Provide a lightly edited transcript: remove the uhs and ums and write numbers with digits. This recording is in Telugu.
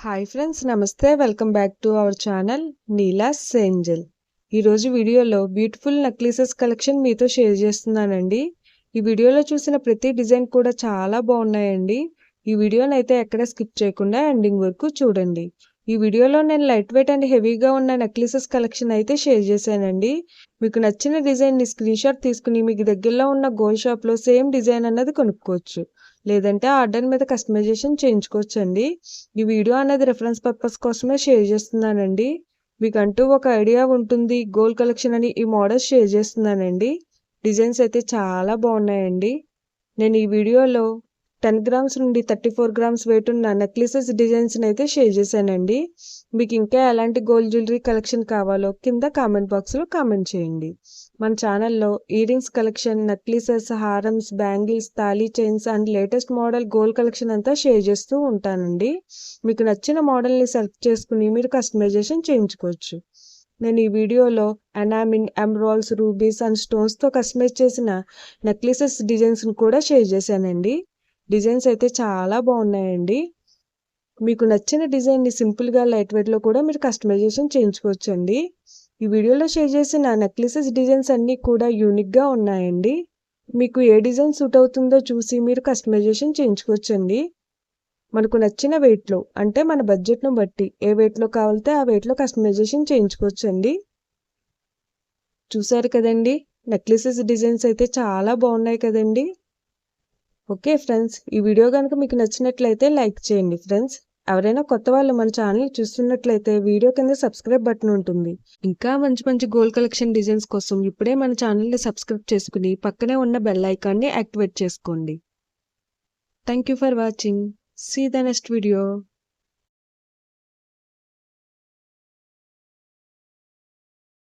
హాయ్ ఫ్రెండ్స్, నమస్తే. Welcome back to our channel Neela's Angel. ఈరోజు వీడియోలో బ్యూటిఫుల్ నక్లీసెస్ కలెక్షన్ మీతో షేర్ చేస్తున్నానండి. ఈ వీడియోలో చూసిన ప్రతి డిజైన్ కూడా చాలా బాగున్నాయండి. ఈ వీడియోని అయితే ఎక్కడ స్కిప్ చేయకుండా ఎండింగ్ వరకు చూడండి. ఈ వీడియోలో నేను లైట్ వెయిట్ అండ్ హెవీగా ఉన్న నక్లీసెస్ కలెక్షన్ అయితే షేర్ చేశానండి. మీకు నచ్చిన డిజైన్ని స్క్రీన్ షాట్ తీసుకుని మీకు దగ్గరలో ఉన్న గోల్డ్ షాప్లో సేమ్ డిజైన్ అన్నది కొనుక్కోవచ్చు. లేదంటే ఆర్డర్ మీద కస్టమైజేషన్ చేయించుకోవచ్చు అండి. ఈ వీడియో అనేది రిఫరెన్స్ పర్పస్ కోసమే షేర్ చేస్తున్నానండి. మీకంటూ ఒక ఐడియా ఉంటుంది గోల్డ్ కలెక్షన్ అని ఈ మోడల్స్ షేర్ చేస్తున్నానండి. డిజైన్స్ అయితే చాలా బాగున్నాయండి. నేను ఈ వీడియోలో 10 గ్రామ్స్ నుండి 34 గ్రామ్స్ వెయిట్ ఉన్న నెక్లెసెస్ డిజైన్స్ని అయితే షేర్ చేశానండి. మీకు ఇంకా ఎలాంటి గోల్డ్ జ్యువెలరీ కలెక్షన్ కావాలో కింద కామెంట్ బాక్స్లో కామెంట్ చేయండి. మన ఛానల్లో ఇయర్ రింగ్స్ కలెక్షన్, నెక్లెసెస్, హారమ్స్, బ్యాంగిల్స్, తాళీ chains and latest model gold collection అంతా షేర్ చేస్తూ ఉంటానండి. మీకు నచ్చిన మోడల్ని సెలెక్ట్ చేసుకుని మీరు కస్టమైజేషన్ చేయించుకోవచ్చు. నేను ఈ వీడియోలో ఎనామిన్, ఎమరాల్డ్స్, రూబీస్ అండ్ స్టోన్స్తో కస్టమైజ్ చేసిన నెక్లెసెస్ డిజైన్స్ని కూడా షేర్ చేశానండి. డిజైన్స్ అయితే చాలా బాగున్నాయండి. మీకు నచ్చిన డిజైన్ని సింపుల్గా లైట్ వెయిట్లో కూడా మీరు కస్టమైజేషన్ చేయించుకోవచ్చండి. ఈ వీడియోలో షేర్ చేసిన నెక్లెసెస్ డిజైన్స్ అన్నీ కూడా యూనిక్గా ఉన్నాయండి. మీకు ఏ డిజైన్ సూట్ అవుతుందో చూసి మీరు కస్టమైజేషన్ చేయించుకోవచ్చండి. మనకు నచ్చిన వెయిట్లో, అంటే మన బడ్జెట్ను బట్టి ఏ వెయిట్లో కావాలితే ఆ వెయిట్లో కస్టమైజేషన్ చేయించుకోవచ్చండి. చూసారు కదండి, నెక్లెసెస్ డిజైన్స్ అయితే చాలా బాగున్నాయి కదండి. ఓకే ఫ్రెండ్స్, ఈ వీడియో కనుక మీకు నచ్చినట్లయితే లైక్ చేయండి ఫ్రెండ్స్. ఎవరైనా కొత్త వాళ్ళు మన ఛానల్ చూస్తున్నట్లయితే వీడియో కింద సబ్స్క్రైబ్ బటన్ ఉంటుంది. ఇంకా మంచి మంచి గోల్డ్ కలెక్షన్ డిజైన్స్ కోసం ఇప్పుడే మన ఛానల్ని సబ్స్క్రైబ్ చేసుకుని పక్కనే ఉన్న బెల్ ఐకాన్ని యాక్టివేట్ చేసుకోండి. Thank you for watching. See the next video.